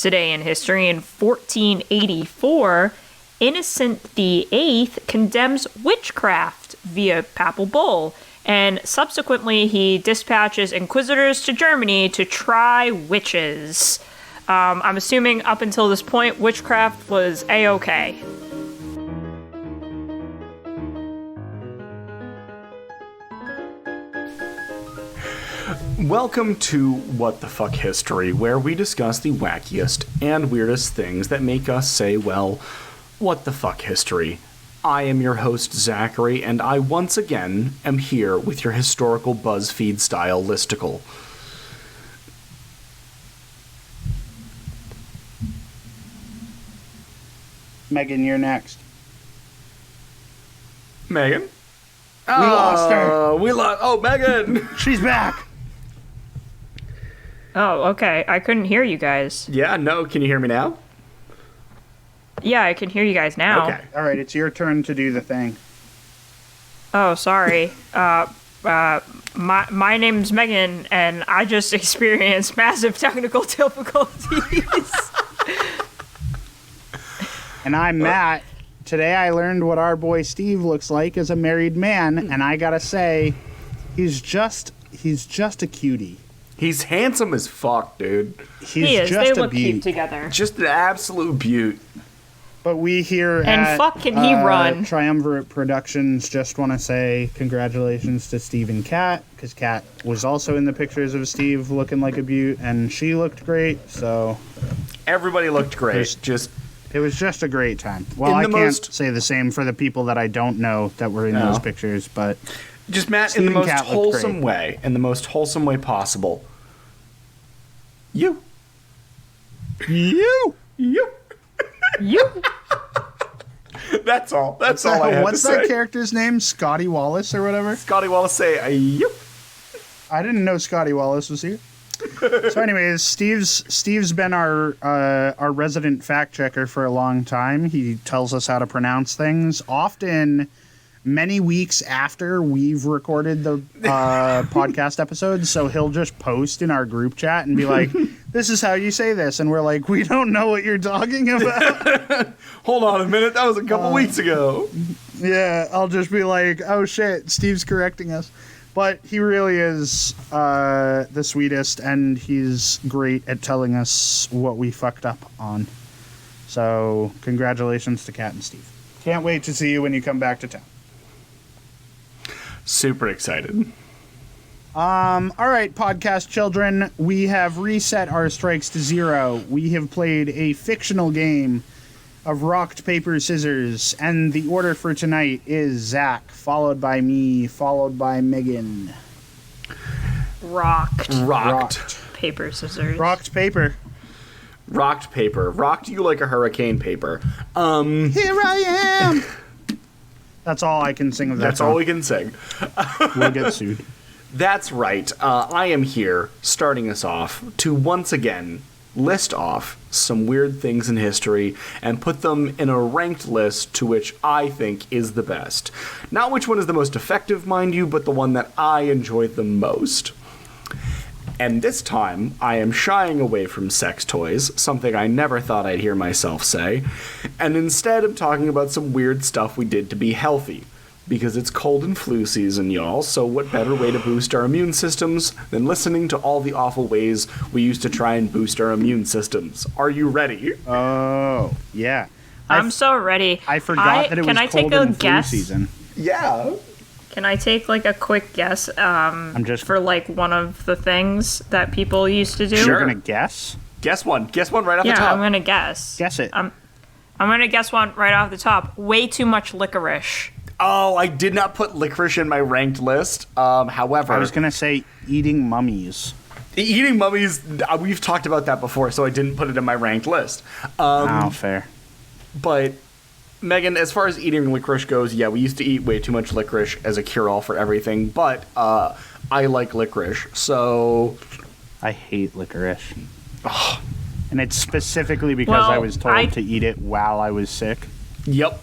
Today in history, in 1484, Innocent VIII condemns witchcraft via papal bull, and subsequently he dispatches inquisitors to Germany to try witches. I'm assuming up until this point, witchcraft was A-okay. Welcome to What the Fuck History, where we discuss the wackiest and weirdest things that make us say, well, what the fuck history. I am your host, Zachary, and I once again am here with your historical BuzzFeed-style listicle. Meghan, you're next. Meghan? We lost her. Oh, Meghan! She's back. Oh, okay. I couldn't hear you guys. Yeah, no, can you hear me now? Yeah, I can hear you guys now. Okay. All right, it's your turn to do the thing. Oh, sorry. My name's Megan, and I just experienced massive technical difficulties. And I'm Matt. Today I learned what our boy Steve looks like as a married man, and I gotta say, he's just a cutie. He's handsome as fuck, dude. He is. They look cute together. Just an absolute beaut. But we here and at fuck can he run. Triumvirate Productions just want to say congratulations to Steve and Kat, because Kat was also in the pictures of Steve looking like a beaut, and she looked great, so... Everybody looked great. It was just a great time. Well, I can't say the same for the people that I don't know that were in those pictures, but... Just Matt, in the most wholesome way, possible. You. That's all. That's all I have What's to say. that character's name? Scotty Wallace or whatever? Scotty Wallace say, you. I didn't know Scotty Wallace was here. So anyways, Steve's been our resident fact checker for a long time. He tells us how to pronounce things, often many weeks after we've recorded the podcast episodes. So he'll just post in our group chat and be like, this is how you say this. And we're like, we don't know what you're talking about. Hold on a minute. That was a couple weeks ago. Yeah, I'll just be like, oh shit, Steve's correcting us. But he really is the sweetest, and he's great at telling us what we fucked up on. So congratulations to Kat and Steve. Can't wait to see you when you come back to town. Super excited. All right, podcast children, we have reset our strikes to 0. We have played a fictional game of rocked, paper, scissors, and the order for tonight is Zach, followed by me, followed by Megan. Rocked. Paper, scissors. Rocked paper. Rocked paper. Rocked you like a hurricane paper. Here I am! That's all I can sing of that That's song. all we can sing. We'll get sued. That's right. I am here, starting us off, to once again list off some weird things in history and put them in a ranked list to which I think is the best. Not which one is the most effective, mind you, but the one that I enjoy the most. And this time, I am shying away from sex toys, something I never thought I'd hear myself say, and instead I'm talking about some weird stuff we did to be healthy. Because it's cold and flu season, y'all, so what better way to boost our immune systems than listening to all the awful ways we used to try and boost our immune systems? Are you ready? Oh, yeah. I'm so ready. I forgot that it was cold and flu season. Yeah. Can I take, like, a quick guess for, like, one of the things that people used to do? Sure. You're going to guess? Guess one. Guess one right off the top. Yeah, I'm going to guess. Guess it. I'm going to guess one right off the top. Way too much licorice. Oh, I did not put licorice in my ranked list. However... I was going to say eating mummies. Eating mummies, we've talked about that before, so I didn't put it in my ranked list. Fair. But, Megan, as far as eating licorice goes, yeah, we used to eat way too much licorice as a cure-all for everything, but I like licorice, so... I hate licorice. Ugh. And it's specifically because I was told to eat it while I was sick. Yep.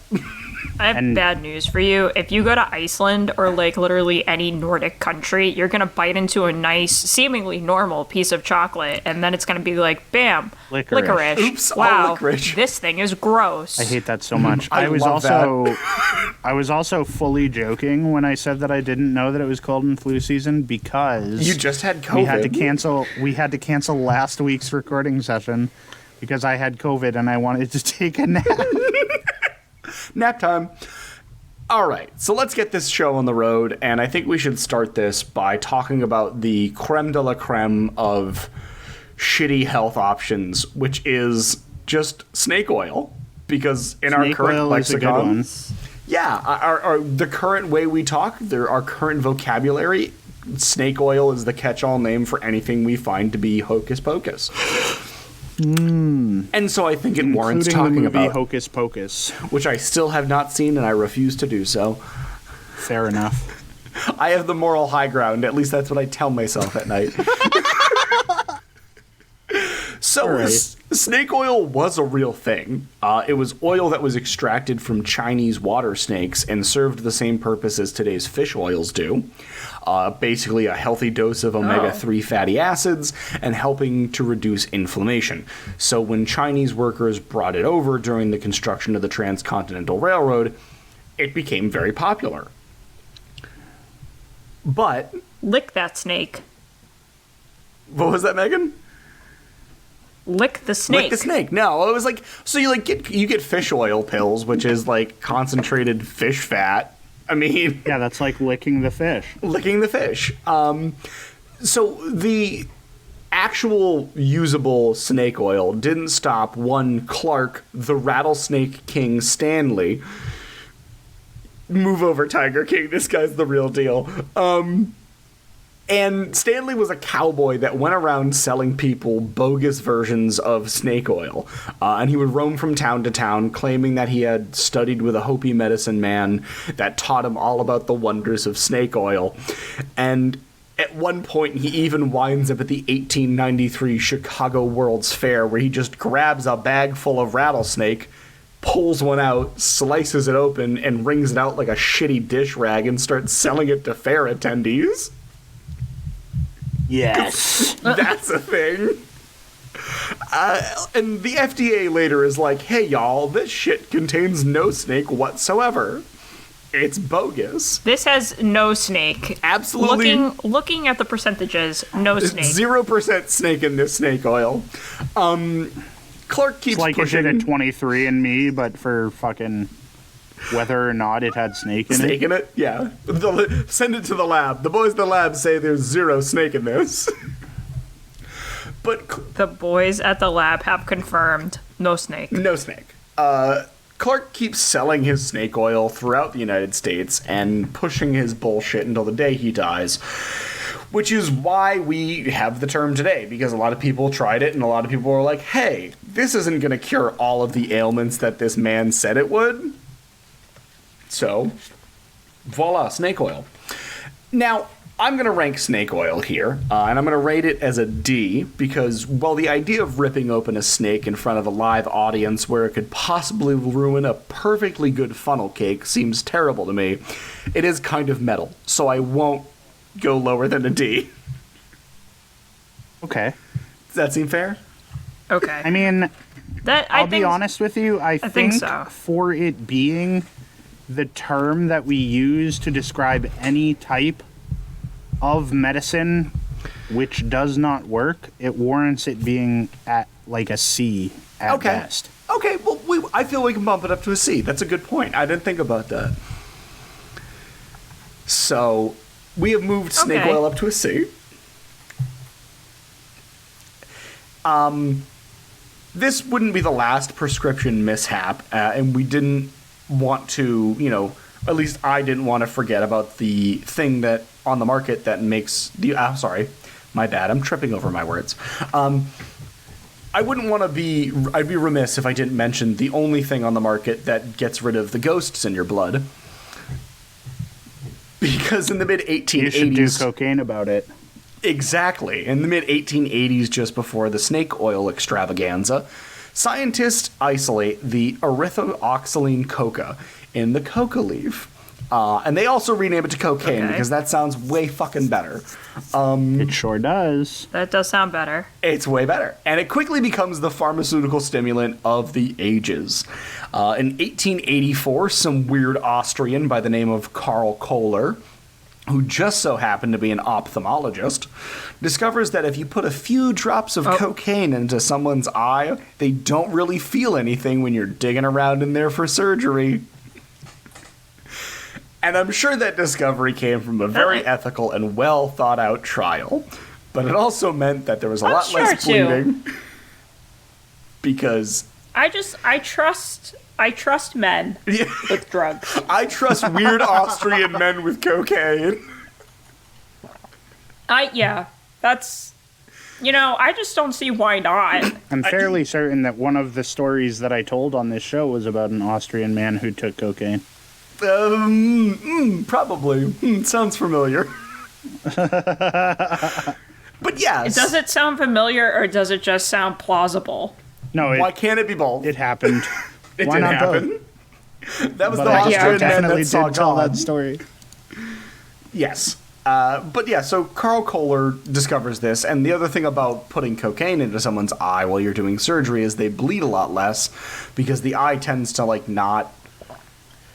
I have bad news for you. If you go to Iceland or like literally any Nordic country, you're gonna bite into a nice, seemingly normal piece of chocolate, and then it's gonna be like, bam, licorice. Oops, all wow, licorice. this thing is gross. I hate that so much. I love I was also fully joking when I said that I didn't know that it was cold and flu season because You just had COVID. We had to cancel last week's recording session because I had COVID and I wanted to take a nap. Nap time. All right, so let's get this show on the road, and I think we should start this by talking about the creme de la creme of shitty health options, which is just snake oil. Because in our current lexicon, yeah, the current way we talk, our current vocabulary, snake oil is the catch-all name for anything we find to be hocus pocus. And so I think it warrants Including talking the movie about Hocus Pocus. which I still have not seen, and I refuse to do so. Fair enough. I have the moral high ground. At least that's what I tell myself at night. So Right. snake oil was a real thing. It was oil that was extracted from Chinese water snakes and served the same purpose as today's fish oils do. Basically a healthy dose of omega-3 fatty acids and helping to reduce inflammation. So when Chinese workers brought it over during the construction of the Transcontinental Railroad, it became very popular. But Lick that snake. what was that, Megan? Lick the snake. Like the snake. No, it was like, so you get fish oil pills, which is like concentrated fish fat. I mean, Yeah, that's like licking the fish. licking the fish. So the actual usable snake oil didn't stop one Clark, the rattlesnake king Stanley. Move over, Tiger King. This guy's the real deal. And Stanley was a cowboy that went around selling people bogus versions of snake oil. And he would roam from town to town, claiming that he had studied with a Hopi medicine man that taught him all about the wonders of snake oil. And at one point, he even winds up at the 1893 Chicago World's Fair, where he just grabs a bag full of rattlesnake, pulls one out, slices it open, and wrings it out like a shitty dish rag and starts selling it to fair attendees. Yes. That's a thing. And the FDA later is like, hey, y'all, this shit contains no snake whatsoever. It's bogus. This has no snake. Absolutely. Looking at the percentages, no snake. 0% snake in this snake oil. Clark keeps It's like pushing. it did a 23andMe, but for fucking whether or not it had snake in Snake it. in it? Yeah. Send it to the lab. The boys at the lab say there's 0 snake in this. But The boys at the lab have confirmed no snake. no snake. Clark keeps selling his snake oil throughout the United States and pushing his bullshit until the day he dies. Which is why we have the term today, because a lot of people tried it and a lot of people were like, hey, this isn't going to cure all of the ailments that this man said it would. So, voila, snake oil. Now, I'm going to rank snake oil here, and I'm going to rate it as a D, because, well, the idea of ripping open a snake in front of a live audience where it could possibly ruin a perfectly good funnel cake seems terrible to me. It is kind of metal, so I won't go lower than a D. Okay. Does that seem fair? Okay. I mean, I'll be think- honest with you. I think so. for it being the term that we use to describe any type of medicine which does not work, it warrants it being at like a C at best. Okay, well, I feel we can bump it up to a C. That's a good point. I didn't think about that. So, we have moved snake Okay. oil up to a C. This wouldn't be the last prescription mishap, and we didn't want to, at least I didn't want to forget about the thing that on the market that makes the. Sorry, my bad. I'm tripping over my words. I wouldn't want to be. I'd be remiss if I didn't mention the only thing on the market that gets rid of the ghosts in your blood. Because in the mid 1880s, You should do cocaine about it. exactly in the mid 1880s, just before the snake oil extravaganza, scientists isolate the erythroxylene coca in the coca leaf. And they also rename it to cocaine Okay. because that sounds way fucking better. It sure does. That does sound better. It's way better. And it quickly becomes the pharmaceutical stimulant of the ages. In 1884, some weird Austrian by the name of Karl Kohler, who just so happened to be an ophthalmologist, discovers that if you put a few drops of cocaine into someone's eye, they don't really feel anything when you're digging around in there for surgery. And I'm sure that discovery came from a very ethical and well thought out trial. But it also meant that there was a lot less bleeding. Because I trust men with drugs. I trust weird Austrian men with cocaine. That's, I just don't see why not. I'm fairly certain that one of the stories that I told on this show was about an Austrian man who took cocaine. Probably. Sounds familiar. But yes. Does it sound familiar or does it just sound plausible? No, Why can't it be both? it happened. It Why did not happen. both? That was But the I Austrian man definitely that saw did tell God. that story. Yes. But yeah, so Karl Kohler discovers this, and the other thing about putting cocaine into someone's eye while you're doing surgery is they bleed a lot less because the eye tends to not...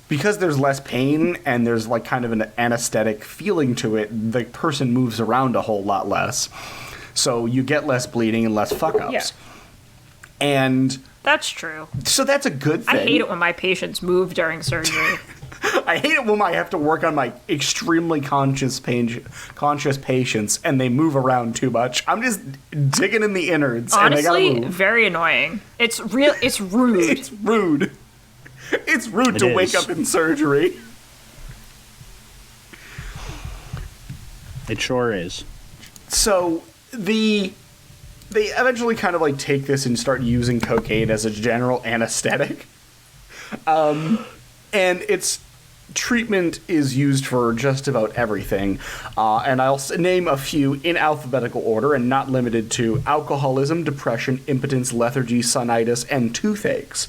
Because there's less pain and there's kind of an anesthetic feeling to it, the person moves around a whole lot less. So you get less bleeding and less fuck-ups. Yeah. And That's true. so that's a good thing. I hate it when my patients move during surgery. I hate it when I have to work on my extremely conscious patients and they move around too much. I'm just digging in the innards and they Honestly, gotta move. very annoying. It's rude. It's rude. It's rude to wake up in surgery. It sure is. So they eventually kind of take this and start using cocaine as a general anesthetic. And its treatment is used for just about everything. And I'll name a few in alphabetical order and not limited to alcoholism, depression, impotence, lethargy, sunitis, and toothaches.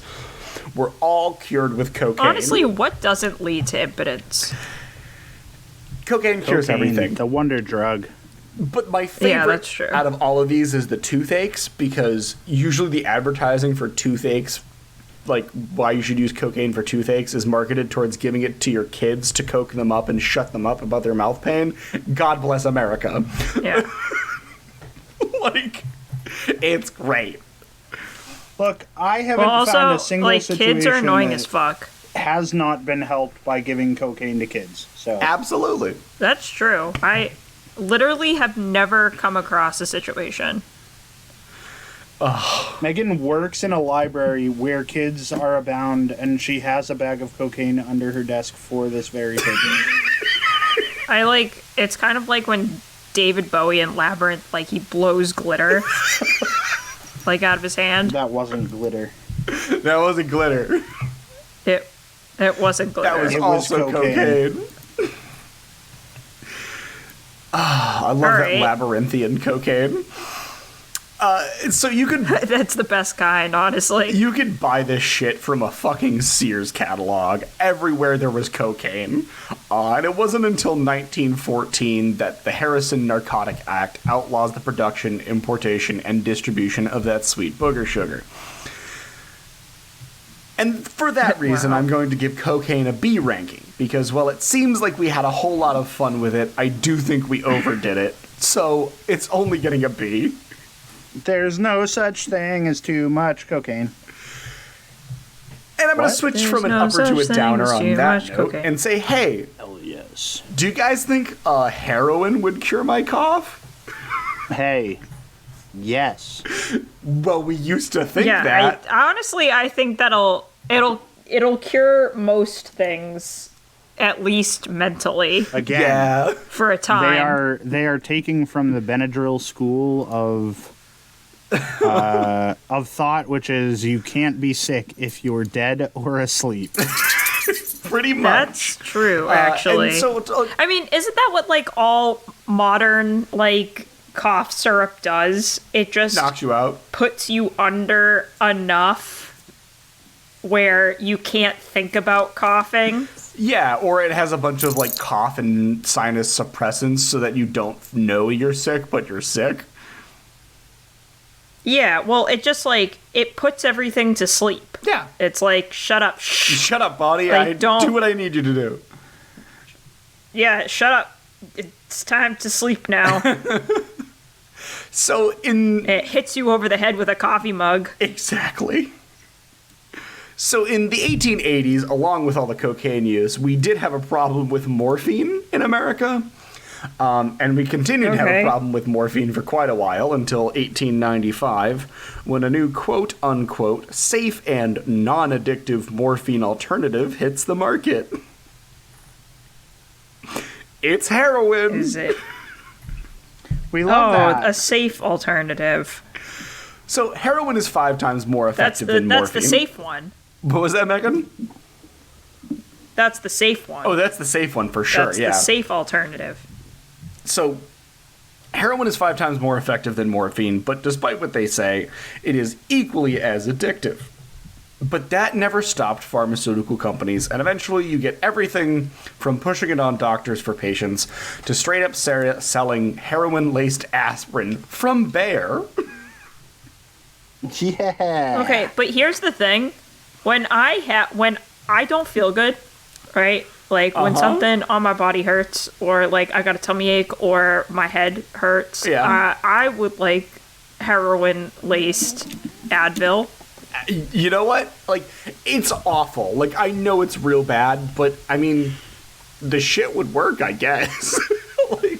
Were all cured with cocaine. Honestly, what doesn't lead to impotence? Cocaine cures Cocaine, everything. the wonder drug. But my favorite that's true. out of all of these is the toothaches, because usually the advertising for toothaches, why you should use cocaine for toothaches, is marketed towards giving it to your kids to coke them up and shut them up about their mouth pain. God bless America. Yeah. It's great. Look, I haven't Well, found a also, single situation kids are annoying that as fuck. has not been helped by giving cocaine to kids. So Absolutely. That's true. I literally have never come across a situation. Meghan works in a library where kids are abound, and she has a bag of cocaine under her desk for this very purpose. It's kind of like when David Bowie in Labyrinth, he blows glitter, out of his hand. That wasn't glitter. That wasn't glitter. It wasn't glitter. That was It was also cocaine. I love that Alright. labyrinthian cocaine. So you could That's the best kind, honestly. you could buy this shit from a fucking Sears catalog. Everywhere there was cocaine. And it wasn't until 1914 that the Harrison Narcotic Act outlaws the production, importation, and distribution of that sweet booger sugar. And for that reason, Wow. I'm going to give cocaine a B ranking, because while it seems like we had a whole lot of fun with it, I do think we overdid it. So it's only getting a B. There's no such thing as too much cocaine. And I'm going to What? switch There's from an no upper to a such downer thing as on too that much note cocaine. and say, hey, Hell yes. do you guys think heroin would cure my cough? Hey. Yes. Well, we used to think Yeah, that. I think it'll cure most things, at least mentally, Again. Yeah. for a time. They are taking from the Benadryl school of thought, which is you can't be sick if you're dead or asleep. Pretty much. That's true, actually. And so, I mean, isn't that what all modern cough syrup does? It just knocks you out. puts you under enough where you can't think about coughing. Yeah, or it has a bunch of like cough and sinus suppressants so that you don't know you're sick, but you're sick. Yeah, well, it just like it puts everything to sleep. Yeah. It's like shut up. Shut up, body. Like, I don't do what I need you to do. Yeah, shut up. It's time to sleep now. So It hits you over the head with a coffee mug. Exactly. So in the 1880s, along with all the cocaine use, we did have a problem with morphine in America. And we continued to have a problem with morphine for quite a while until 1895, when a new quote-unquote safe and non-addictive morphine alternative hits the market. It's heroin. Is it? We love that. A safe alternative. So heroin is 5 times more effective than morphine. That's the safe one. What was that, Meghan? That's the safe one. Oh, that's the safe one for sure, That's yeah. the safe alternative. So heroin is 5 times more effective than morphine, but despite what they say, it is equally as addictive. But that never stopped pharmaceutical companies, and eventually you get everything from pushing it on doctors for patients to straight up selling heroin-laced aspirin from Bayer. Yeah. Okay, but here's the thing. When I don't feel good, right? Like when something on my body hurts, or like I got a tummy ache, or my head hurts, I would like heroin-laced Advil. You know what? Like, it's awful. Like, I know it's real bad, but, I mean, the shit would work, I guess. Like,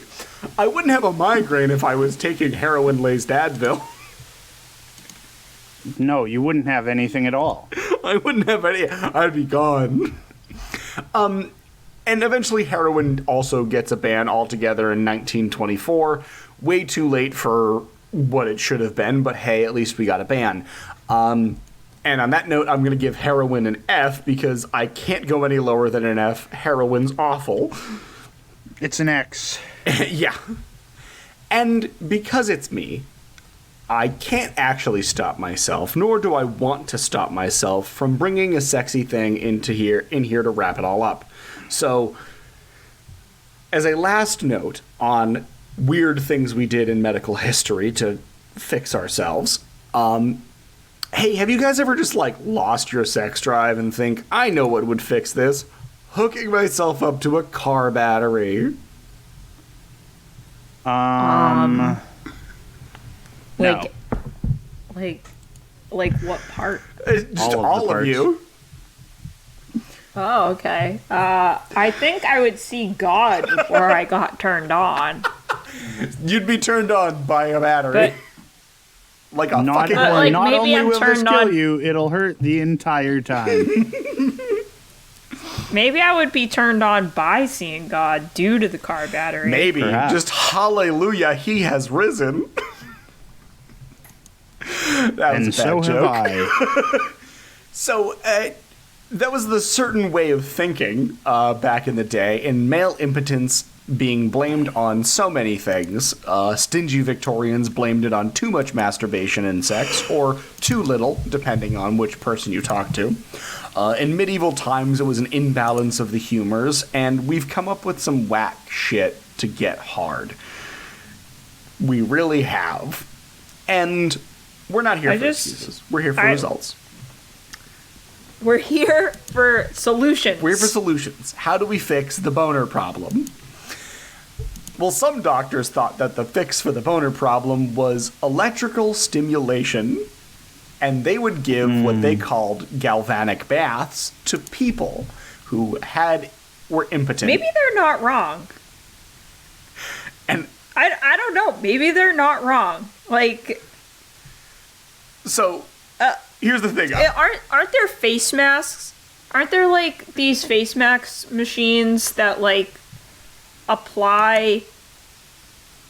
I wouldn't have a migraine if I was taking heroin-laced Advil. No, you wouldn't have anything at all. I wouldn't have any. I'd be gone. And eventually heroin also gets a ban altogether in 1924. Way too late for what it should have been, but hey, at least we got a ban. And on that note, I'm going to give heroin an F because I can't go any lower than an F. Heroin's awful. It's an X. Yeah. And because it's me, I can't actually stop myself, nor do I want to stop myself from bringing a sexy thing in here to wrap it all up. So, as a last note on weird things we did in medical history to fix ourselves, hey, have you guys ever just, like, lost your sex drive and think, I know what would fix this? Hooking myself up to a car battery. No. Like what part? Just all of you. Oh, okay. I think I would see God before I got turned on. You'd be turned on by a battery. But like a Not, fucking... like, not maybe only I'm will this turned kill on- you, it'll hurt the entire time. Maybe I would be turned on by seeing God due to the car battery. Maybe. Perhaps. Just hallelujah, he has risen. That was And a bad so joke. have I. So, that was the certain way of thinking back in the day, and male impotence being blamed on so many things. Stingy Victorians blamed it on too much masturbation and sex, or too little, depending on which person you talk to. In medieval times, it was an imbalance of the humors, and we've come up with some whack shit to get hard. We really have. And we're not here for excuses. We're here for results. We're here for solutions. We're here for solutions. How do we fix the boner problem? Well, some doctors thought that the fix for the boner problem was electrical stimulation, and they would give what they called galvanic baths to people who were impotent. Maybe they're not wrong. And I don't know. Maybe they're not wrong. Like, so here's the thing. aren't there face masks? Aren't there like these face mask machines that like apply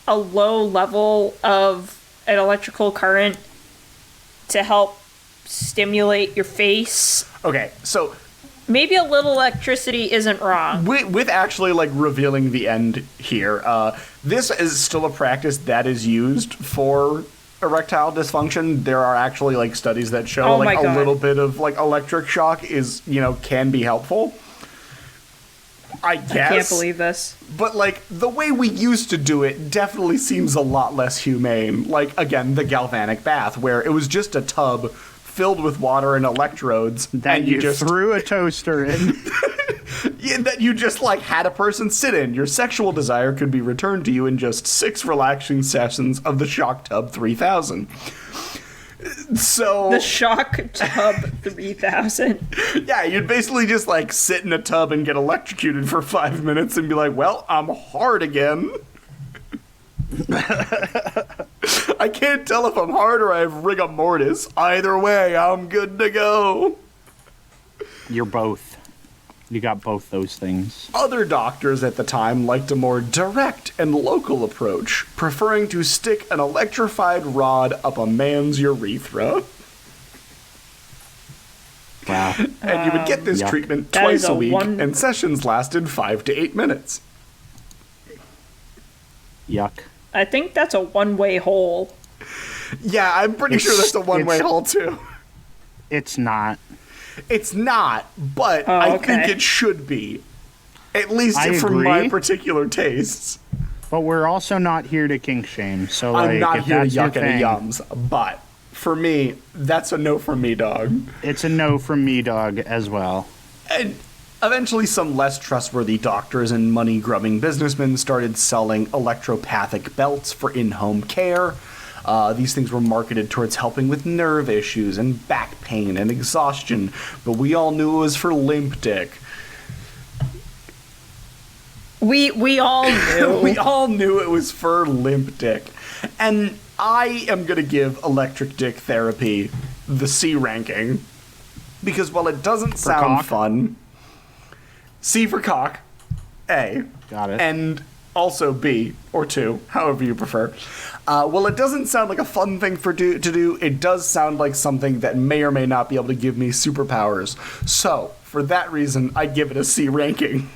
a low level of an electrical current to help stimulate your face? Okay, so Maybe a little electricity isn't wrong. with actually like revealing the end here, this is still a practice that is used for erectile dysfunction, there are actually like studies that show Oh like my a God. little bit of like electric shock is, can be helpful. I guess. I can't believe this. But like the way we used to do it definitely seems a lot less humane. Like again, the galvanic bath, where it was just a tub filled with water and electrodes, That and you just threw a toaster in. that you just like had a person sit in. Your sexual desire could be returned to you in just 6 relaxing sessions of the Shock Tub 3000. So The Shock Tub 3000. yeah, you'd basically just like sit in a tub and get electrocuted for 5 minutes and be like, well, I'm hard again. I can't tell if I'm hard or I have rigor mortis. Either way, I'm good to go. You're both. You got both those things. Other doctors at the time liked a more direct and local approach, preferring to stick an electrified rod up a man's urethra. Wow. And you would get this Yuck. treatment That twice is a a week, one- and sessions lasted 5 to 8 minutes. Yuck. I think that's a one-way hole. Yeah, I'm pretty sure that's a one-way it's- hole, too. It's not. It's not, but I think okay. it should be. At least I for agree. my particular tastes. But we're also not here to kink shame. So like, I'm not if here to that's your yuck any thing, yums, but for me, that's a no from me, dog. it's a no from me, dog, as well. And eventually, some less trustworthy doctors and money-grubbing businessmen started selling electropathic belts for in-home care. These things were marketed towards helping with nerve issues and back pain and exhaustion, but we all knew it was for limp dick. We all knew. We all knew it was for limp dick. And I am going to give electric dick therapy the C ranking. Because while it doesn't sound cock? fun, C for cock, A. Got it. And also B, or 2, however you prefer. Well, it doesn't sound like a fun thing to do. It does sound like something that may or may not be able to give me superpowers. So, for that reason, I give it a C ranking.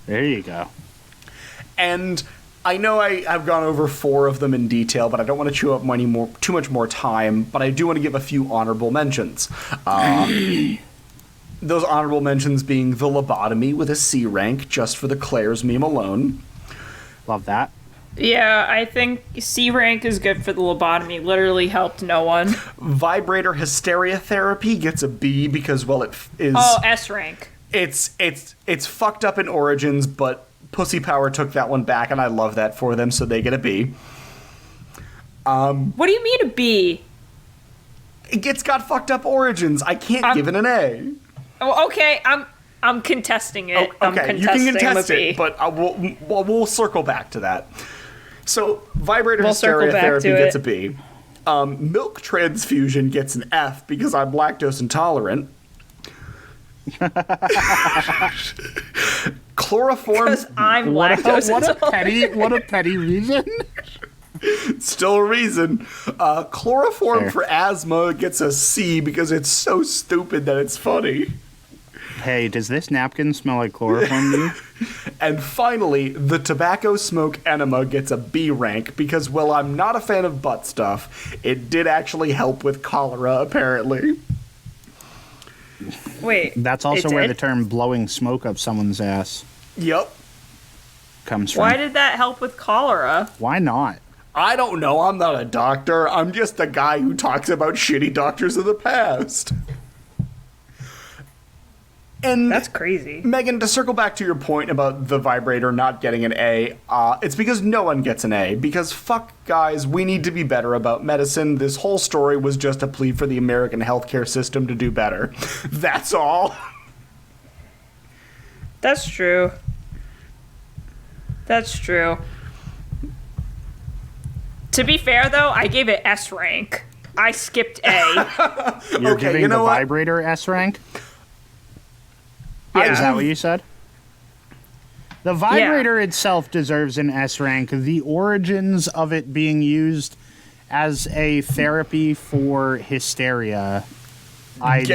There you go. And I know I've gone over 4 of them in detail, but I don't want to chew up too much more time, but I do want to give a few honorable mentions. Those honorable mentions being the lobotomy with a C rank, just for the Claire's meme alone. Love that. Yeah, I think C rank is good for the lobotomy. Literally helped no one. Vibrator hysteria therapy gets a B because, well, it is... Oh, S rank. It's fucked up in origins, but Pussy Power took that one back, and I love that for them, so they get a B. What do you mean a B? It's got fucked up origins. I can't give it an A. Oh, okay. I'm contesting it. I'm Okay, you contesting can contest the B. it, but we'll circle back to that. So, vibrator We'll circle hysteria back therapy to gets it. a B. Milk transfusion gets an F because I'm lactose intolerant. Chloroform, Because I'm lactose intolerant. What a petty reason. still a reason. Chloroform Fair. for asthma gets a C because it's so stupid that it's funny. Hey, does this napkin smell like chloroform to you? And finally, the tobacco smoke enema gets a B rank because, well, I'm not a fan of butt stuff. It did actually help with cholera, apparently. Wait. That's also it where did? the term blowing smoke up someone's ass Yep. comes from. Why did that help with cholera? Why not? I don't know. I'm not a doctor. I'm just a guy who talks about shitty doctors of the past. And That's crazy. Megan, to circle back to your point about the vibrator not getting an A, it's because no one gets an A. Because fuck, guys, we need to be better about medicine. This whole story was just a plea for the American healthcare system to do better. That's all. That's true. That's true. To be fair, though, I gave it S rank. I skipped A. You're Okay, giving you know the what? vibrator S rank? Yeah. Is that what you said? The vibrator itself deserves an S rank. The origins of it being used as a therapy for hysteria, I'd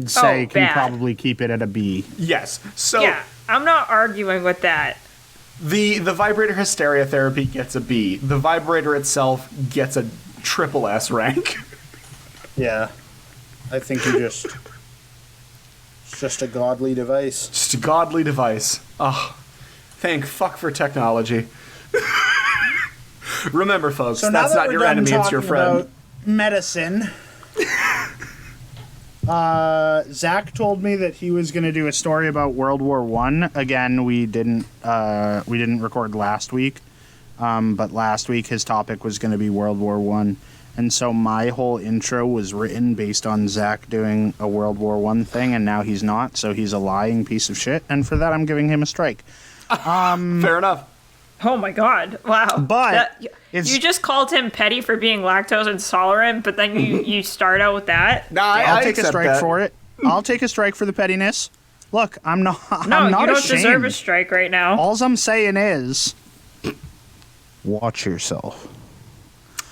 say can bad. probably keep it at a B. Yes. So Yeah, I'm not arguing with that. the vibrator hysteria therapy gets a B. The vibrator itself gets a triple S rank. Yeah. I think it's just a godly device. Just a godly device. Oh, thank fuck for technology. Remember, folks, So that's not your enemy, it's your friend. About medicine. Zach told me that he was going to do a story about World War One. Again, we didn't record last week, but last week his topic was going to be World War One, and so my whole intro was written based on Zach doing a World War One thing, and now he's not, so he's a lying piece of shit, and for that I'm giving him a strike. Fair enough. Oh my god! Wow. But you just called him petty for being lactose intolerant, but then you start out with that. No, I'll I take a accept strike that. for it. I'll take a strike for the pettiness. Look, I'm not. No, I'm not you don't ashamed. deserve a strike right now. All I'm saying is, watch yourself.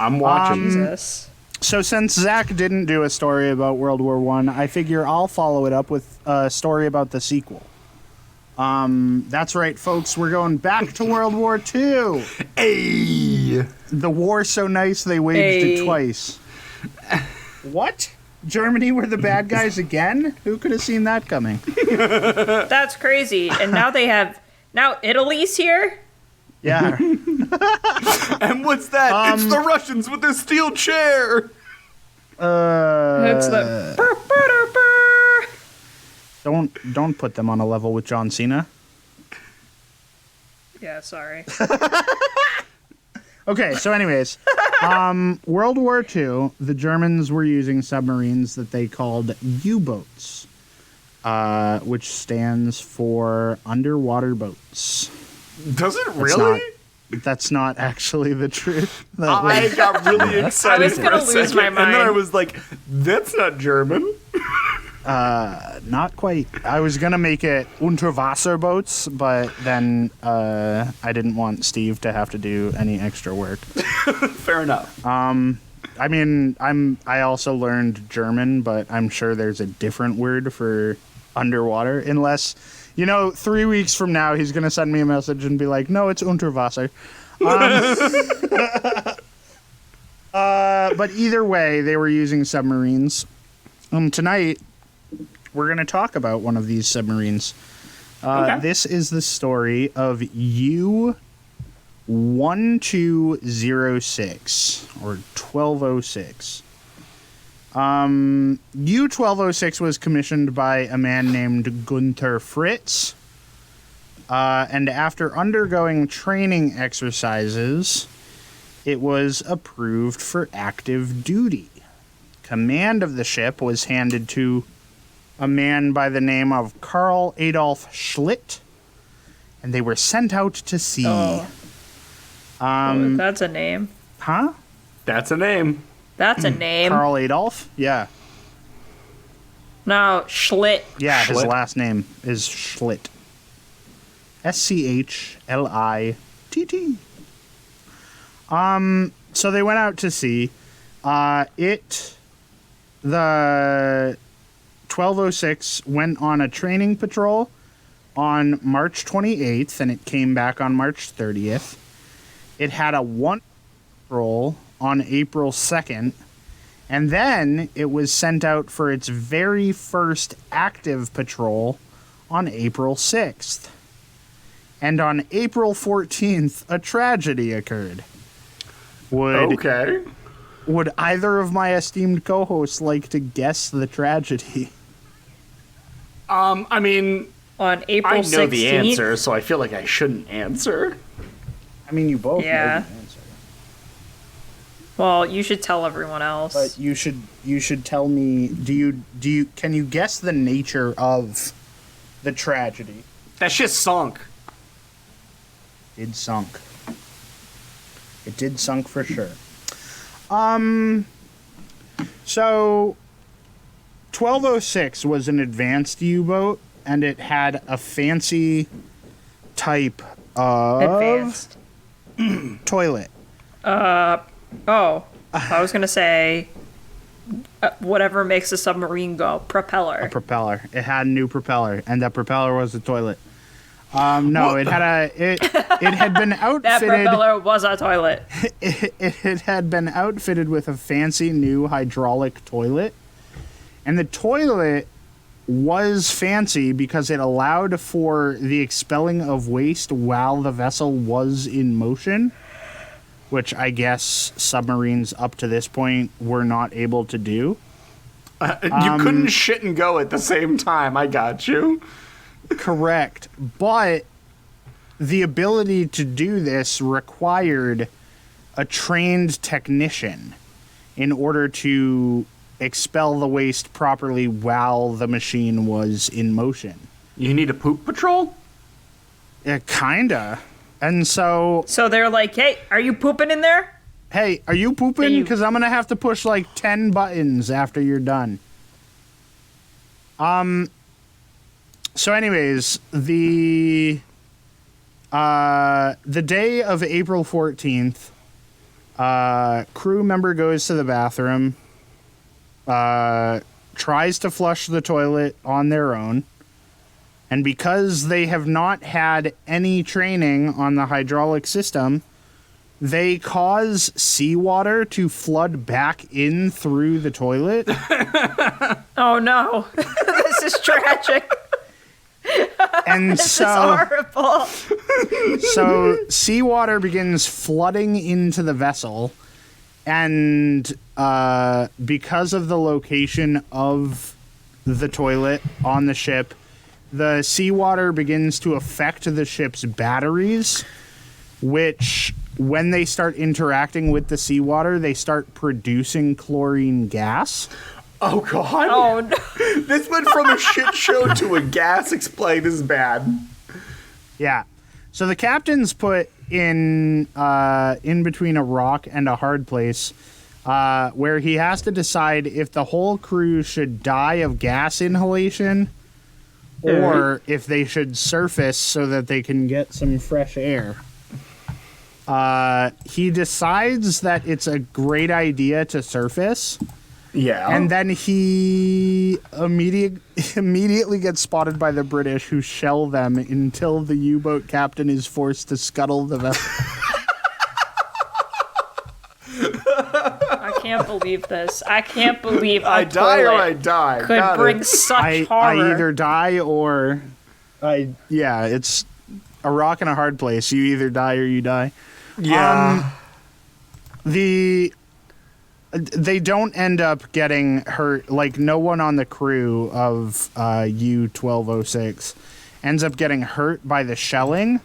I'm watching. Jesus. So since Zach didn't do a story about World War One, I figure I'll follow it up with a story about the sequel. That's right, folks. We're going back to World War Two. Hey! The war so nice they waged it twice. What? Germany were the bad guys again? Who could have seen that coming? That's crazy. And now Italy's here? Yeah. And what's that? It's the Russians with their steel chair! It's the Don't put them on a level with John Cena. Yeah, sorry. Okay, so anyways, World War II, the Germans were using submarines that they called U-boats, which stands for underwater boats. Does it really? That's not actually the truth. I got really excited I was for gonna a lose second, my and then I mind. was like, that's not German. Not quite. I was gonna make it Unterwasser boats, but then I didn't want Steve to have to do any extra work. Fair enough. I mean, I also learned German, but I'm sure there's a different word for underwater, unless, 3 weeks from now he's gonna send me a message and be like, no, it's Unterwasser. But either way, they were using submarines. Tonight, we're going to talk about one of these submarines. Okay. This is the story of U-1206, or 1206. U-1206 was commissioned by a man named Gunther Fritz. And after undergoing training exercises, it was approved for active duty. Command of the ship was handed to a man by the name of Karl Adolf Schlitt, and they were sent out to sea. Oh. That's a name. Huh? That's a name. That's a name. Karl Adolf? Yeah. No, Schlitt. Yeah, his Schlitt. last name is Schlitt. Schlitt. So they went out to sea. The 1206 went on a training patrol on March 28th, and it came back on March 30th. It had a one patrol on April 2nd, and then it was sent out for its very first active patrol on April 6th. And on April 14th, a tragedy occurred. Okay. Would either of my esteemed co-hosts like to guess the tragedy? I mean, On April I 16th. know the answer, so I feel like I shouldn't answer. I mean, you both Yeah. know the answer. Well, you should tell everyone else. But you should tell me, can you guess the nature of the tragedy? That shit sunk. It sunk. It did sunk for sure. So 1206 was an advanced U-boat, and it had a fancy type of Advanced. toilet. Oh, I was gonna say whatever makes a submarine go. Propeller. A propeller. It had a new propeller, and that propeller was the toilet. No, it had been That outfitted. propeller was a toilet. It had been outfitted with a fancy new hydraulic toilet, and the toilet was fancy because it allowed for the expelling of waste while the vessel was in motion, which I guess submarines up to this point were not able to do. You couldn't shit and go at the same time. I got you. Correct. But the ability to do this required a trained technician in order to expel the waste properly while the machine was in motion. You need a poop patrol? Kinda. And so, They're like, hey, are you pooping in there? hey, are you pooping? Because I'm going to have to push like 10 buttons after you're done. So anyways, the day of April 14th, crew member goes to the bathroom, tries to flush the toilet on their own, and because they have not had any training on the hydraulic system, they cause seawater to flood back in through the toilet. Oh no, this is tragic. And This is horrible. So seawater begins flooding into the vessel, and because of the location of the toilet on the ship, the seawater begins to affect the ship's batteries, which, when they start interacting with the seawater, they start producing chlorine gas. Oh, God. Oh no. This went from a shit show to a gas explained as bad. Yeah. So the captain's put in between a rock and a hard place, where he has to decide if the whole crew should die of gas inhalation or if they should surface so that they can get some fresh air. He decides that it's a great idea to surface. Yeah. And then he immediately gets spotted by the British, who shell them until the U-boat captain is forced to scuttle the vessel. I can't believe this. I can't believe I die or I die. could Got bring it. such horror. I either die or it's a rock and a hard place. You either die or you die. Yeah. They don't end up getting hurt. Like, no one on the crew of U-1206 ends up getting hurt by the shelling.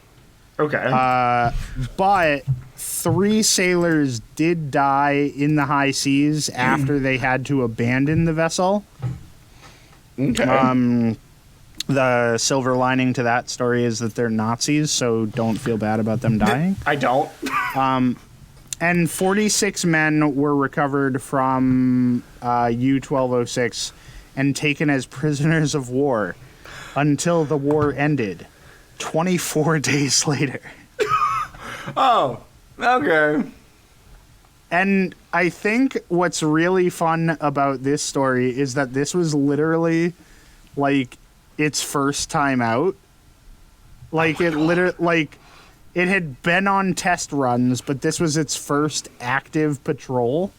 Okay. But 3 sailors did die in the high seas after they had to abandon the vessel. Okay. The silver lining to that story is that they're Nazis, so don't feel bad about them dying. I don't. And 46 men were recovered from U-1206 and taken as prisoners of war until the war ended 24 days later. Oh, okay. And I think what's really fun about this story is that this was literally, like, its first time out. Like, it had been on test runs, but this was its first active patrol.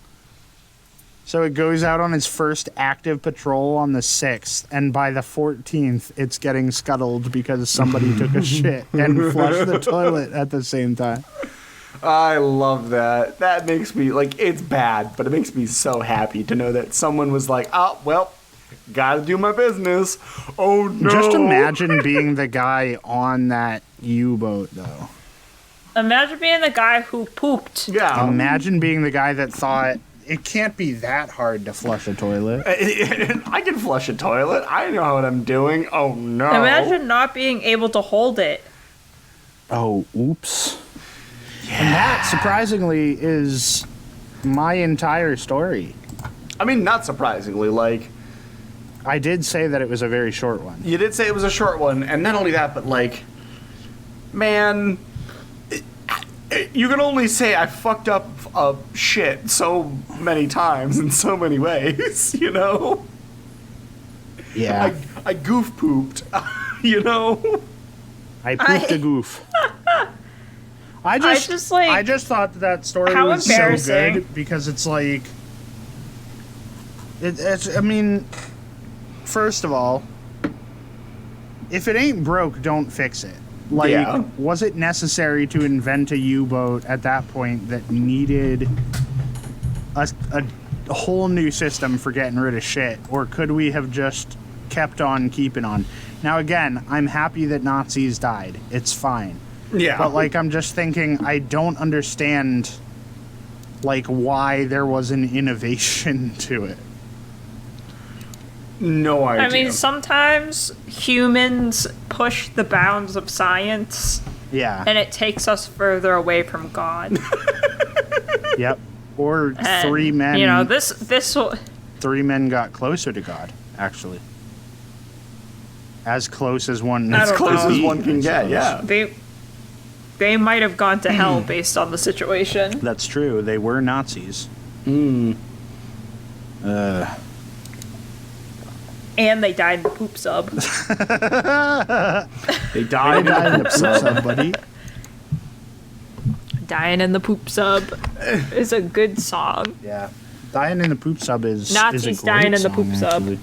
So it goes out on its first active patrol on the 6th, and by the 14th, it's getting scuttled because somebody took a shit and flushed the toilet at the same time. I love that. That makes me, like, it's bad, but it makes me so happy to know that someone was like, oh, well, gotta do my business. Oh, no. Just imagine being the guy on that U-boat, though. Imagine being the guy who pooped. Yeah. Imagine being the guy that thought, it can't be that hard to flush a toilet. I can flush a toilet. I know what I'm doing. Oh, no. Imagine not being able to hold it. Oh, oops. Yeah. And that, surprisingly, is my entire story. I mean, not surprisingly, like... I did say that it was a very short one. You did say it was a short one, and not only that, but, like... Man... You can only say I fucked up shit so many times in so many ways, you know? Yeah. I goof pooped, you know? I pooped a goof. I just thought that story how was so embarrassing. good because it's like, it's. I mean, first of all, if it ain't broke, don't fix it. Like, Yeah. was it necessary to invent a U-boat at that point that needed a whole new system for getting rid of shit, or could we have just kept on keeping on? Now, again, I'm happy that Nazis died. It's fine. Yeah. But, like, I'm just thinking, I don't understand, like, why there was an innovation to it. No idea. I mean, sometimes humans push the bounds of science, Yeah. and it takes us further away from God. Yep. Or And, three men. You know, this will. 3 men got closer to God, actually. As close as one. I as don't close know. as one can get, yeah. They might have gone to hell based on the situation. That's true. They were Nazis. And they died in the poop sub. They died in the Sub, buddy. Dying in the poop sub is a good song. Yeah. Dying in the poop sub is Nazis is a great dying in the song, poop sub. actually.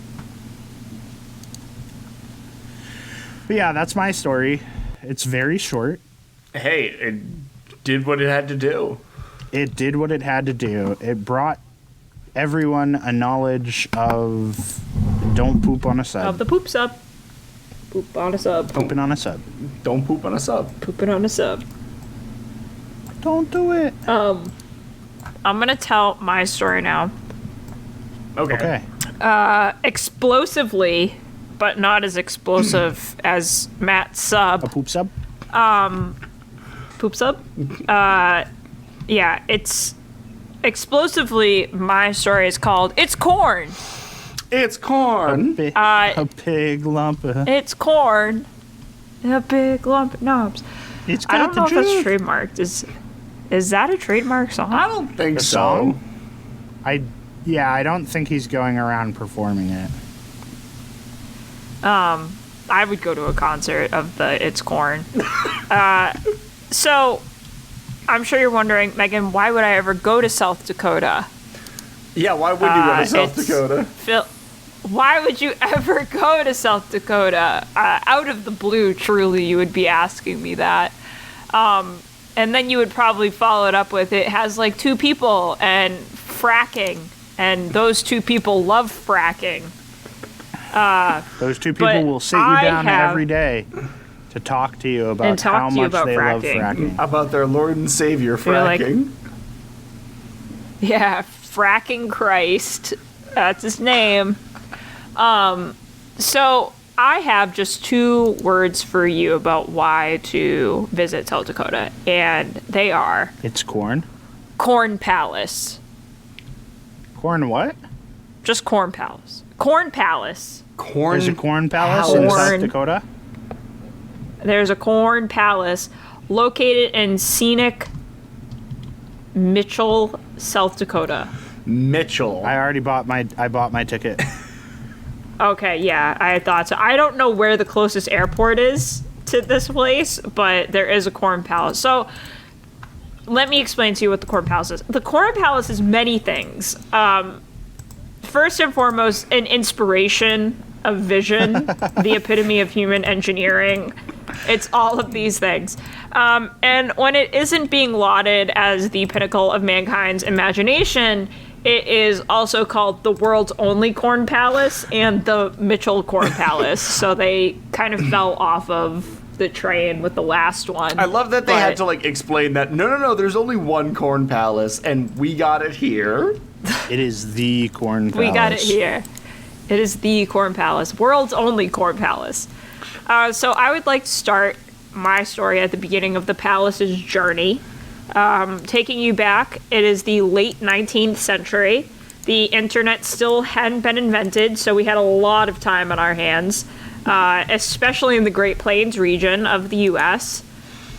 But yeah, that's my story. It's very short. Hey, it did what it had to do. It did what it had to do. It brought everyone a knowledge of don't poop on a sub. Of the poop sub. Poop on a sub. Pooping on a sub. Don't poop on a sub. Pooping on a sub. Don't do it. I'm gonna tell my story now. Okay. Okay. Explosively, but not as explosive as Matt's sub. A poop sub? Poop sub? Yeah, it's explosively, my story is called It's Corn. It's corn. A big lump of... It's corn. A big lump of knobs. It's I got don't know the if that's juice. trademarked. Is that a trademark song? I don't think The so. song? I don't think he's going around performing it. I would go to a concert of the It's Corn. So, I'm sure you're wondering, Megan, why would I ever go to South Dakota? Yeah, why would you go to South it's- Dakota? Why would you ever go to South Dakota? Out of the blue, truly, you would be asking me that. And then you would probably follow it up with, it has like 2 people and fracking, and those 2 people love fracking. Those 2 people But will sit you I down have- every day to talk to you about And talk how to you much about they love fracking. fracking. About their Lord and Savior You're like- fracking. Yeah, fracking Christ. That's his name. So I have just 2 words for you about why to visit South Dakota, and they are It's corn. Corn Palace. Corn what? Just Corn Palace. Corn Palace. Corn. There's a corn palace in South Corn. Dakota? There's a Corn Palace located in scenic Mitchell, South Dakota. Mitchell. I bought my ticket. Okay, yeah, I thought so. I don't know where the closest airport is to this place, but there is a Corn Palace. So let me explain to you what the Corn Palace is. The Corn Palace is many things. First and foremost, an inspiration, a vision, the epitome of human engineering. It's all of these things. And when it isn't being lauded as the pinnacle of mankind's imagination, it is also called the world's only corn palace and the Mitchell Corn Palace. So they kind of fell off of the train with the last one. I love that they had But- to like explain that. No. There's only one corn palace, and we got it here. It is the corn palace. We got it here. It is the Corn Palace, world's only Corn Palace. So I would like to start my story at the beginning of the palace's journey. Taking you back, it is the late 19th century. The internet still hadn't been invented, so we had a lot of time on our hands, especially in the Great Plains region of the U.S.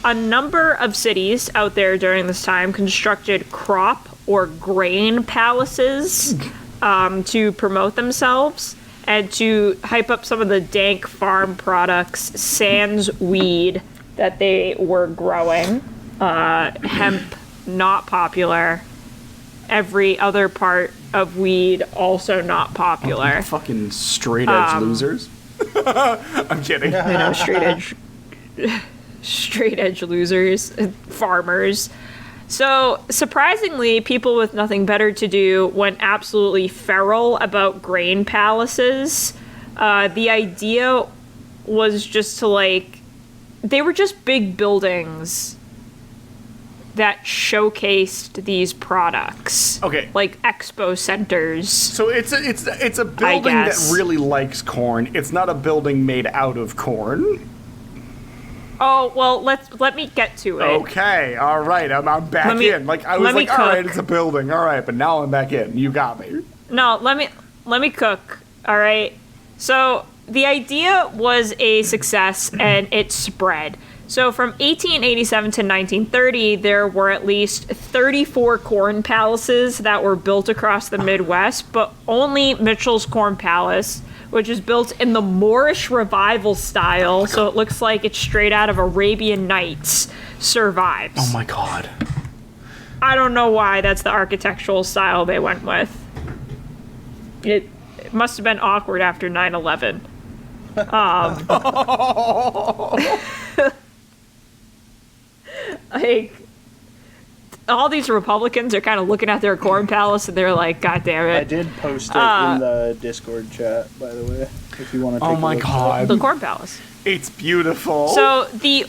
A number of cities out there during this time constructed crop or grain palaces to promote themselves. and to hype up some of the dank farm products, sans weed that they were growing. Hemp, not popular. Every other part of weed, also not popular. Fucking straight edge losers. I'm kidding. Straight edge losers, farmers. So, surprisingly, people with nothing better to do went absolutely feral about grain palaces. The idea was just to, they were just big buildings that showcased these products. Okay. Like expo centers. So it's a building that really likes corn. It's not a building made out of corn. Oh, well, let me get to it. Okay, all right, I'm back in. I was all right, it's a building, all right, but now I'm back in. You got me. No, let me cook. All right. So the idea was a success, and it spread. So from 1887 to 1930, there were at least 34 corn palaces that were built across the Midwest, but only Mitchell's Corn Palace, which is built in the Moorish Revival style, so it looks like it's straight out of Arabian Nights, survives. Oh my god. I don't know why that's the architectural style they went with. It must have been awkward after 9/11. All these Republicans are kind of looking at their corn palace and they're like, God damn it. I did post it in the Discord chat, by the way, if you want to take a look. Oh my god. The corn palace. It's beautiful. So it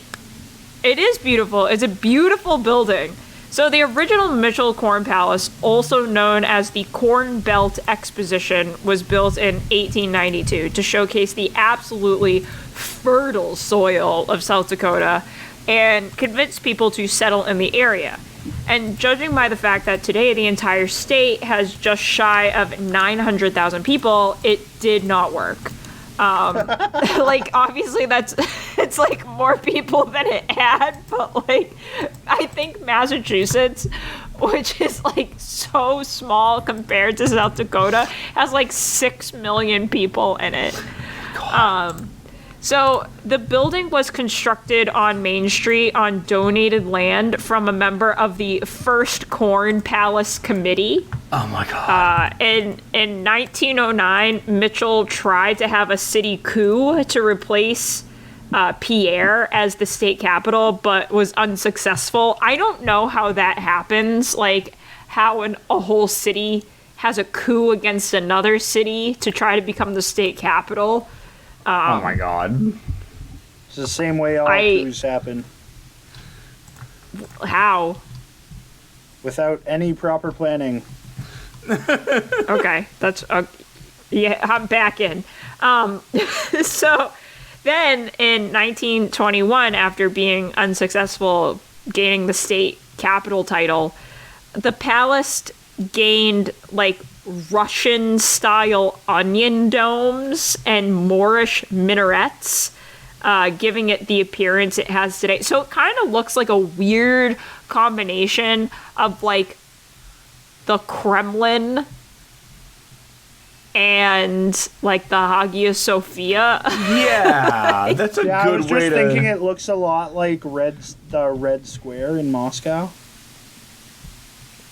is beautiful. It's a beautiful building. So the original Mitchell Corn Palace, also known as the Corn Belt Exposition, was built in 1892 to showcase the absolutely fertile soil of South Dakota and convince people to settle in the area. And judging by the fact that today the entire state has just shy of 900,000 people, it did not work. Obviously it's more people than it had, but I think Massachusetts, which is so small compared to South Dakota, has 6 million people in it. So the building was constructed on Main Street on donated land from a member of the First Corn Palace Committee. Oh my god. In 1909, Mitchell tried to have a city coup to replace Pierre as the state capital, but was unsuccessful. I don't know how that happens, how a whole city has a coup against another city to try to become the state capital. Oh my god. It's the same way all coups happen. How? Without any proper planning. Okay, that's... yeah, I'm back in. So then in 1921, after being unsuccessful gaining the state capital title, the palace gained Russian-style onion domes and Moorish minarets, giving it the appearance it has today. So it kind of looks like a weird combination of the Kremlin and the Hagia Sophia. Yeah, that's a good way to... I was just thinking it looks a lot like the Red Square in Moscow.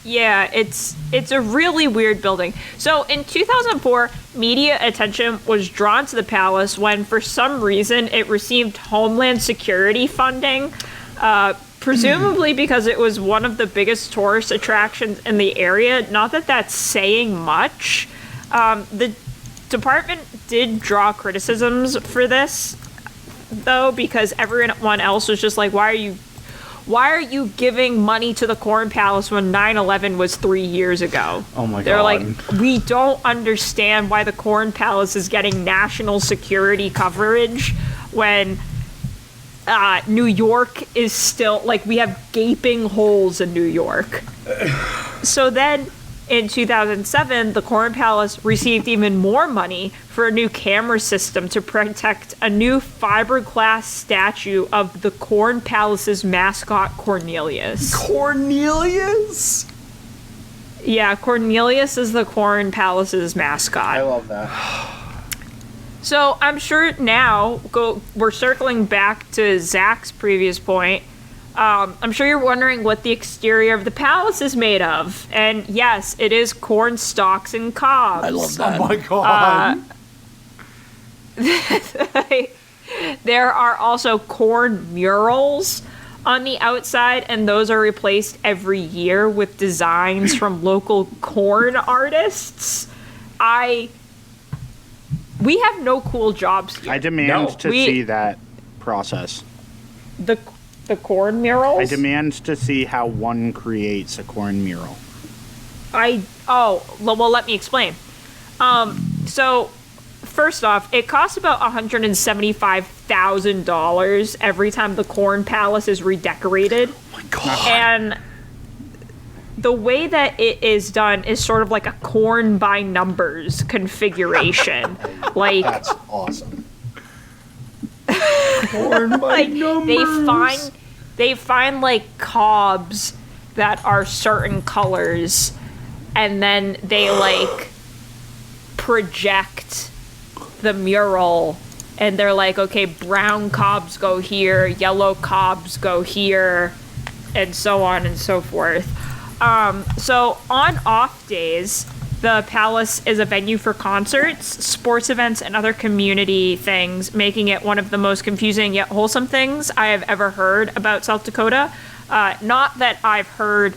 Yeah, it's a really weird building. So in 2004, media attention was drawn to the palace when, for some reason, it received Homeland Security funding, presumably because it was one of the biggest tourist attractions in the area. Not that that's saying much. The department did draw criticisms for this, though, because everyone else was just like, why are you giving money to the Corn Palace when 9/11 was 3 years ago? Oh my god. They're like, we don't understand why the Corn Palace is getting national security coverage when New York is still, we have gaping holes in New York. So then in 2007, the Corn Palace received even more money for a new camera system to protect a new fiberglass statue of the Corn Palace's mascot, Cornelius. Cornelius? Yeah, Cornelius is the Corn Palace's mascot. I love that. So I'm sure now, we're circling back to Zach's previous point. I'm sure you're wondering what the exterior of the palace is made of. And yes, it is corn stalks and cobs. I love that. Oh my god. There are also corn murals on the outside, and those are replaced every year with designs from local corn artists. We have no cool jobs here. I demand to see that process. The corn murals? I demand to see how one creates a corn mural. Well, let me explain. So, first off, it costs about $175,000 every time the corn palace is redecorated. Oh my god. And the way that it is done is sort of like a corn by numbers configuration. Like, That's awesome. Corn by numbers. They find like cobs that are certain colors, and then they like project the mural, and they're like, okay, brown cobs go here, yellow cobs go here, and so on and so forth. So on off days, the palace is a venue for concerts, sports events, and other community things, making it one of the most confusing yet wholesome things I have ever heard about South Dakota. Not that I've heard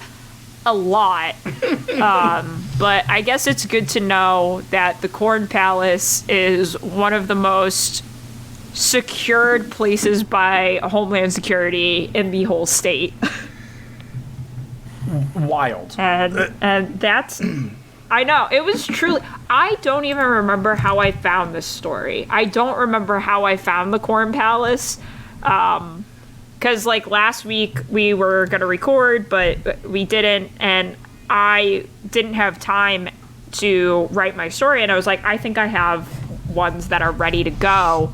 a lot, but I guess it's good to know that the Corn Palace is one of the most secured places by Homeland Security in the whole state. Wild. And that's... I know, it was truly... I don't even remember how I found this story. I don't remember how I found the Corn Palace. Because, like, last week we were going to record, but we didn't, and I didn't have time to write my story, and I was like, I think I have ones that are ready to go.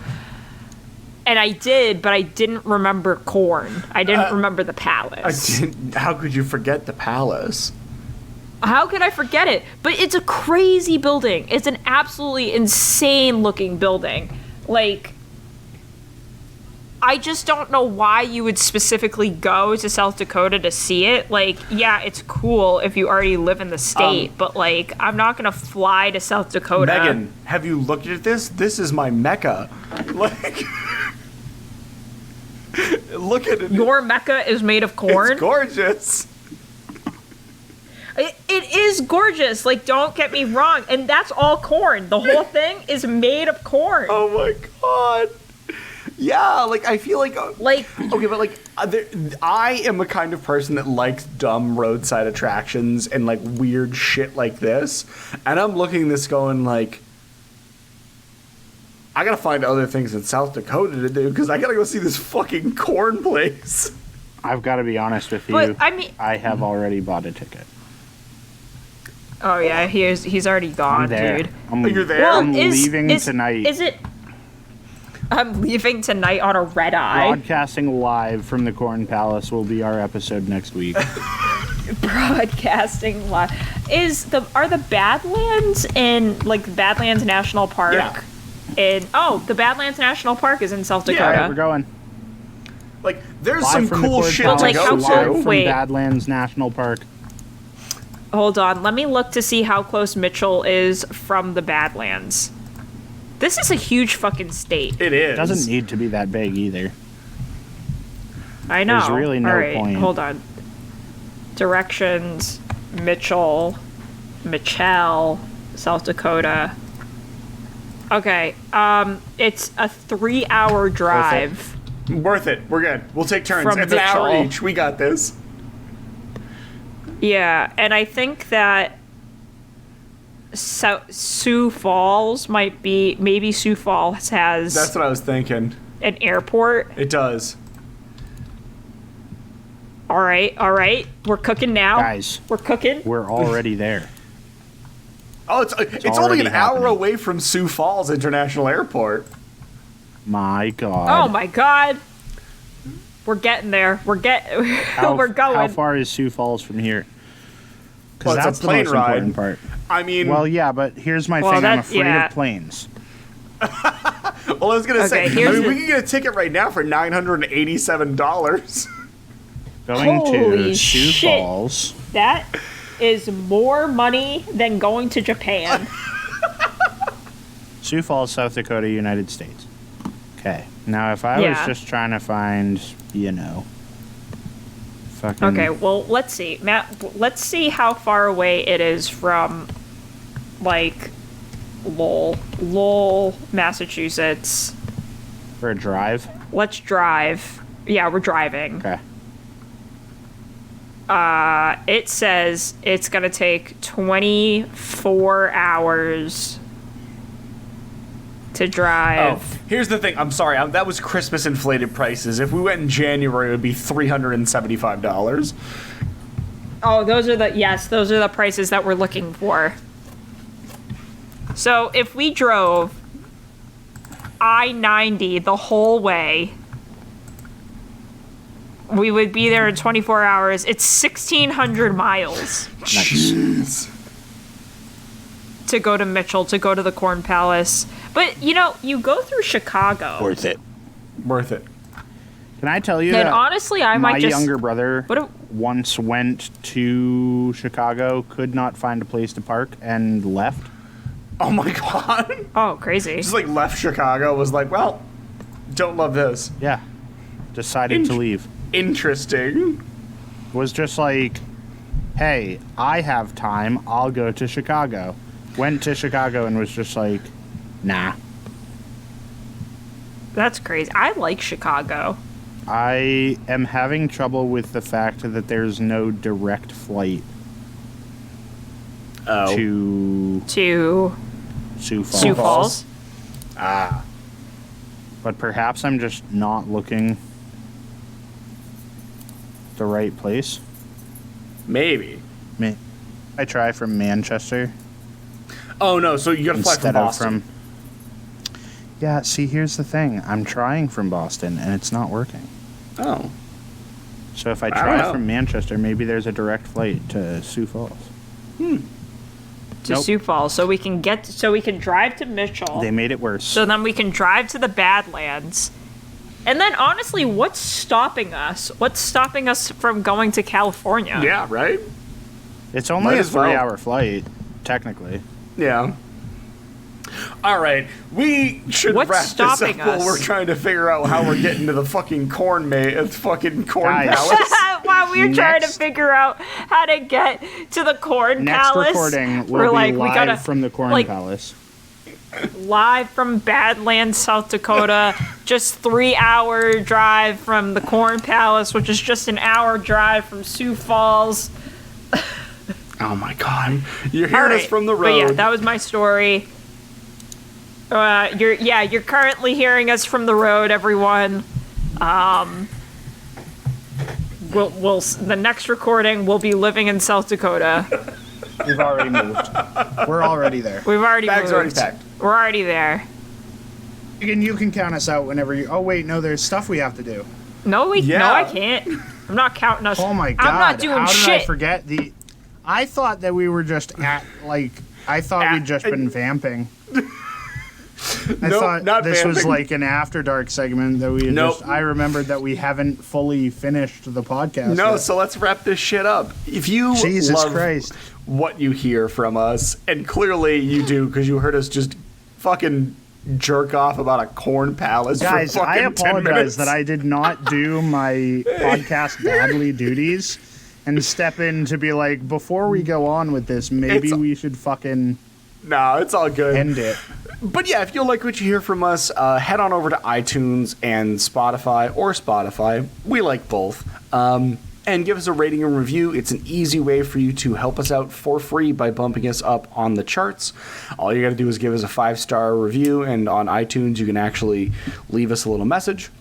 And I did, but I didn't remember corn. I didn't remember the palace. How could you forget the palace? How could I forget it? But it's a crazy building. It's an absolutely insane looking building. Like, I just don't know why you would specifically go to South Dakota to see it. Like, yeah, it's cool if you already live in the state, but like, I'm not gonna fly to South Dakota. Meghan, have you looked at this? This is my Mecca. Like, look at it. Your Mecca is made of corn? It's gorgeous. It is gorgeous. Like, don't get me wrong. And that's all corn. The whole thing is made of corn. Oh my god. Yeah, like, I feel like... Like... Okay, but, like, I am a kind of person that likes dumb roadside attractions and, like, weird shit like this. And I'm looking at this going, like... I gotta find other things in South Dakota to do, because I gotta go see this fucking corn place. I've got to be honest with you. But, I mean... I have already bought a ticket. Oh, yeah, he's already gone, I'm there. dude. You're there? Well, I'm leaving tonight. Is it... I'm leaving tonight on a red eye. Broadcasting live from the Corn Palace will be our episode next week. Broadcasting live. Are the Badlands in, like, Badlands National Park? Yeah. The Badlands National Park is in South Dakota. Yeah, we're going. Like, there's Live some from the cool Corn shit Palace, to Like, go how live cool- to. from Wait. Badlands National Park. Hold on, let me look to see how close Mitchell is from the Badlands. This is a huge fucking state. It is. It doesn't need to be that big either. I know. There's really no All right, point. hold on. Directions, Mitchell, South Dakota. Okay, it's a 3-hour drive. Worth it. We're good. We'll take turns. From It's an hour Mitchell. each. We got this. Yeah, and I think that Sioux Falls maybe Sioux Falls has That's what I was thinking. an airport. It does. All right, we're cooking now. Guys. We're cooking. We're already there. Oh, it's only already an hour happening. away from Sioux Falls International Airport. My God. Oh my God. We're getting there. We're going. How far is Sioux Falls from here? Because Well, it's a that's the plane most ride. important part. I mean, Well, yeah, but here's my Well, thing. I'm that's- afraid yeah. of planes. Well, I was gonna say, here's we can get a ticket right now for $987. Going Holy to Sioux shit. Falls. That is more money than going to Japan. Sioux Falls, South Dakota, United States. Okay. Now, if I was Yeah. just trying to find, fucking... Okay, well, let's see. Matt, let's see how far away it is from, like, Lowell, Massachusetts. For a drive? Let's drive. Yeah, we're driving. Okay. It says it's gonna take 24 hours to drive. Oh, here's the thing. I'm sorry. That was Christmas inflated prices. If we went in January, it would be $375. Oh, those are the prices that we're looking for. So if we drove I-90 the whole way, we would be there in 24 hours. It's 1,600 miles Jeez. to go to Mitchell, to go to the Corn Palace. But, you go through Chicago. Worth it. Worth it. Can I tell you And that honestly, I my might just... younger brother What once went to Chicago, could not find a place to park, and left? Oh my god. Oh, crazy. Just like left Chicago, was like, well, don't love this. Yeah. Decided to leave. Interesting. Was just like, hey, I have time, I'll go to Chicago. Went to Chicago and was just like, nah. That's crazy. I like Chicago. I am having trouble with the fact that there's no direct flight to To Sioux Falls. Sioux Falls. Ah. But perhaps I'm just not looking the right place. Maybe. I try from Manchester Oh no, so you gotta fly from instead of Boston. from... Yeah, see, here's the thing. I'm trying from Boston, and it's not working. Oh. So if I don't try know. from Manchester, maybe there's a direct flight to Sioux Falls. To Nope. Sioux Falls, so we can drive to Mitchell. They made it worse. So then we can drive to the Badlands. And then honestly, what's stopping us? What's stopping us from going to California? Yeah, right? It's only Might a as well. 3-hour flight, technically. Yeah. All right, we should What's wrap this up stopping while us? we're trying to figure out how we're getting to the fucking corn Guys. palace. While we're trying to Next- figure out how to get to the Corn Next Palace. recording will we're be like, live we gotta, from the Corn like, Palace. live from Badlands, South Dakota. Just 3-hour drive from the Corn Palace, which is just an hour drive from Sioux Falls. Oh my god, you're All hearing us right, from the but road. yeah, that was my story. You're currently hearing us from the road, everyone. The next recording will be living in South Dakota. We've already moved. We're already there. We've already Bags moved. already packed. We're already there. You can count us out whenever you... Oh, wait, no, there's stuff we have to do. No, Yeah. I can't. I'm not counting us. Oh, my God. I'm not doing How shit. did I forget the... I thought that we were just at, like... I thought we'd just been vamping. I Nope, thought not this was vamping. like an After Dark segment that we had Nope. just... I remembered that we haven't fully finished the podcast No, yet. so let's wrap this shit up. If you Jesus love Christ. what you hear from us, and clearly you do because you heard us just fucking jerk off about a corn palace Guys, for fucking I 10 apologize minutes. that I did not do my podcast badly duties and step in to be like, before we go on with this, maybe It's- we should fucking No, it's all good. end it. But yeah, if you like what you hear from us, head on over to iTunes and Spotify. We like both. And give us a rating and review. It's an easy way for you to help us out for free by bumping us up on the charts. All you got to do is give us a 5-star review, and on iTunes you can actually leave us a little message.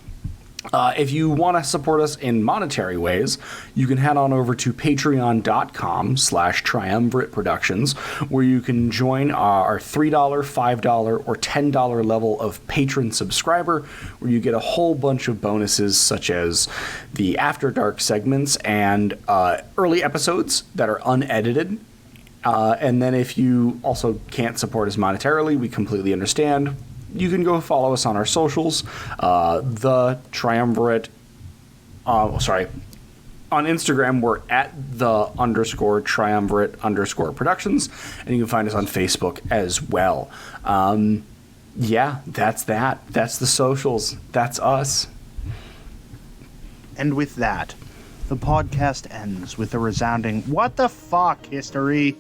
If you want to support us in monetary ways, you can head on over to patreon.com/triumvirate productions, where you can join our $3, $5, or $10 level of patron subscriber, where you get a whole bunch of bonuses such as the After Dark segments and early episodes that are unedited. And then if you also can't support us monetarily, we completely understand. you can go follow us on our socials. The Triumvirate. On Instagram, we're at _Triumvirate_Productions, and you can find us on Facebook as well. Yeah, that's that. That's the socials. That's us. And with that, the podcast ends with a resounding, "What the fuck, history?"